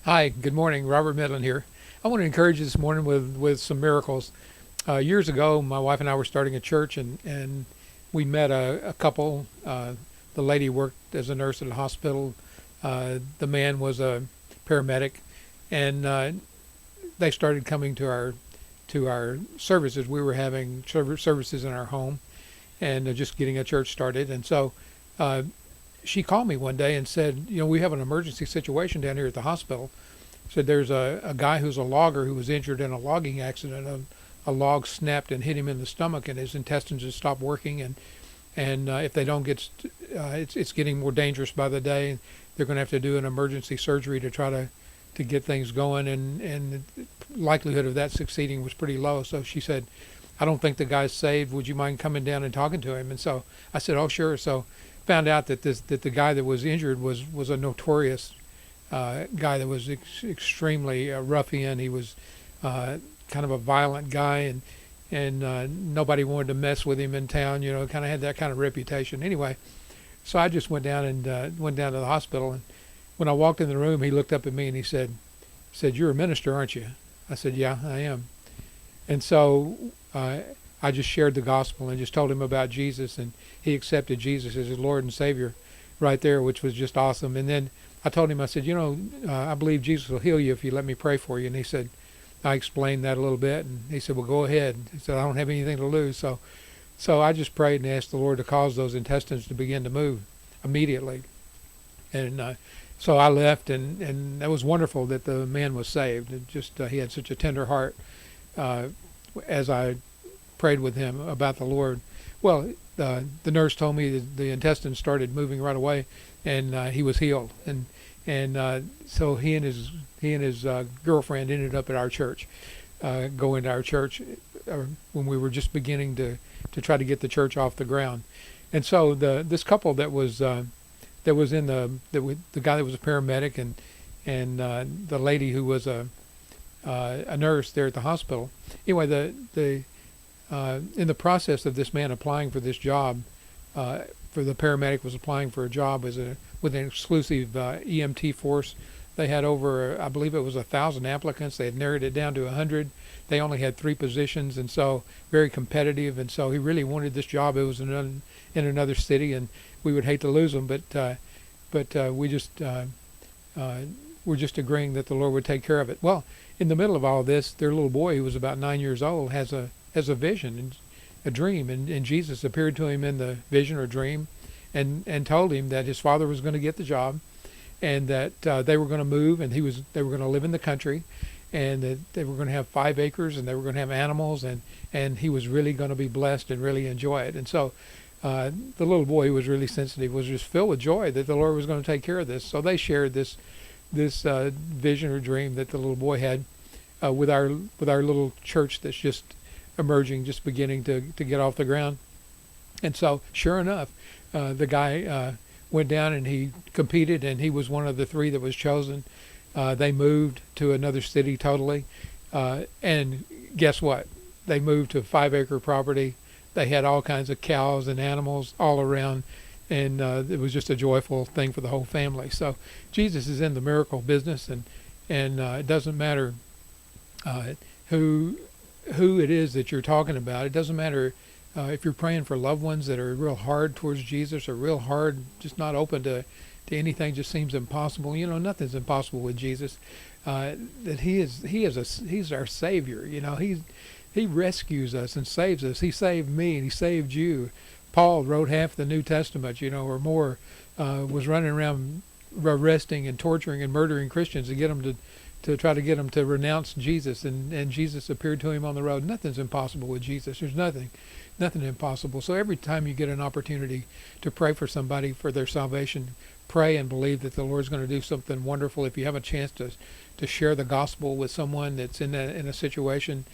Hi, good morning. Robert Midland here. I want to encourage you this morning with some miracles. Years ago, my wife and I were starting a church, and we met a couple. The lady worked as a nurse at a hospital. The man was a paramedic, and they started coming to our services. We were having services in our home, and just getting a church started. And so uh, she called me one day and said, we have an emergency situation down here at the hospital. Said there's a guy who's a logger who was injured in a logging accident. A log snapped and hit him in the stomach, and his intestines just stopped working. And if they don't get, it's getting more dangerous by the day. They're going to have to do an emergency surgery to try to get things going, and the likelihood of that succeeding was pretty low. So she said, I don't think the guy's saved. Would you mind coming down and talking to him? And so I said, oh sure. So found out that the guy that was injured was a notorious guy that was extremely ruffian. He was kind of a violent guy, and nobody wanted to mess with him in town. Kind of had that kind of reputation. Anyway, so I just went down to the hospital, and when I walked in the room, he looked up at me and he said, "You're a minister, aren't you?" I said, "Yeah, I am." And so I just shared the gospel and just told him about Jesus, and he accepted Jesus as his Lord and Savior right there, which was just awesome. And then I told him, I said, I believe Jesus will heal you if you let me pray for you. And he said, I explained that a little bit, and he said, well, go ahead. He said, I don't have anything to lose. So I just prayed and asked the Lord to cause those intestines to begin to move immediately. And so I left, and that was wonderful that the man was saved. It just he had such a tender heart uh, as I prayed with him about the Lord. Well, the nurse told me that the intestines started moving right away, and he was healed. And so he and his girlfriend ended up at our church, going to our church when we were just beginning to try to get the church off the ground. And so this couple that was in the guy that was a paramedic, and the lady who was a nurse there at the hospital. Anyway, the in the process of this man applying for this job, for the paramedic was applying for a job with an exclusive EMT force. They had over, I believe it was 1,000 applicants. They had narrowed it down to 100. They only had 3 positions, and so very competitive. And so he really wanted this job. It was in another city, and we would hate to lose him, but we just were just agreeing that the Lord would take care of it. Well, in the middle of all this, their little boy, who was about 9 years old, has a vision and a dream, and Jesus appeared to him in the vision or dream, and told him that his father was going to get the job, and that they were going to move, and they were going to live in the country, and that they were going to have 5 acres, and they were going to have animals, and he was really going to be blessed and really enjoy it. And so the little boy, who was really sensitive, was just filled with joy that the Lord was going to take care of this. So they shared this vision or dream that the little boy had with our little church that's just emerging, just beginning to get off the ground. And so, sure enough, the guy went down and he competed, and he was one of the 3 that was chosen. They moved to another city totally, and guess what? They moved to a 5-acre property. They had all kinds of cows and animals all around, and it was just a joyful thing for the whole family. So Jesus is in the miracle business, and it doesn't matter who it is that you're talking about. It doesn't matter if you're praying for loved ones that are real hard towards Jesus, or real hard, just not open to anything, just seems impossible. Nothing's impossible with Jesus. That he's our Savior. He rescues us and saves us. He saved me, and he saved you. Paul wrote half the New Testament, or more, was running around arresting and torturing and murdering Christians to get them to try to get them to renounce Jesus, and Jesus appeared to him on the road. Nothing's impossible with Jesus. There's nothing impossible. So every time you get an opportunity to pray for somebody for their salvation, pray and believe that the Lord's going to do something wonderful. If you have a chance to share the gospel with someone that's in a situation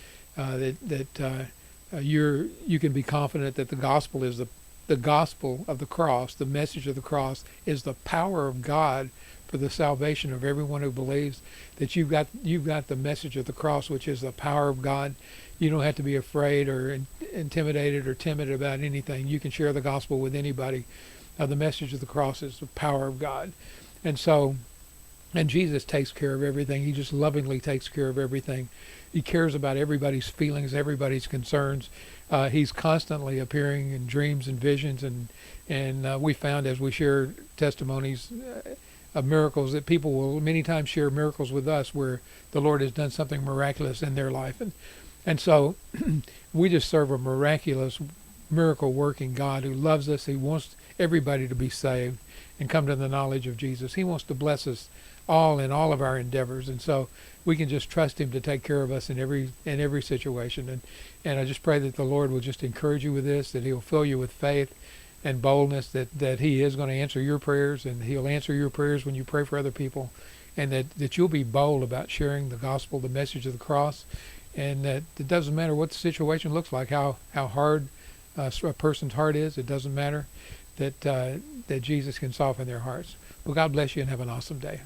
you can be confident that the gospel is the gospel of the cross. The message of the cross is the power of God for the salvation of everyone who believes. That you've got the message of the cross, which is the power of God. You don't have to be afraid or intimidated or timid about anything. You can share the gospel with anybody. The message of the cross is the power of God. And so And Jesus takes care of everything. He just lovingly takes care of everything. He cares about everybody's feelings, everybody's concerns. He's constantly appearing in dreams and visions, and we found as we share testimonies of miracles that people will many times share miracles with us where the Lord has done something miraculous in their life, and so we just serve a miraculous, miracle working God who loves us. He wants everybody to be saved and come to the knowledge of Jesus. He wants to bless us all in all of our endeavors, and so we can just trust Him to take care of us in every situation. And I just pray that the Lord will just encourage you with this, that He'll fill you with faith and boldness, that He is going to answer your prayers, and He'll answer your prayers when you pray for other people, and that you'll be bold about sharing the gospel, the message of the cross, and that it doesn't matter what the situation looks like, how hard a person's heart is. It doesn't matter, that Jesus can soften their hearts. Well, God bless you and have an awesome day.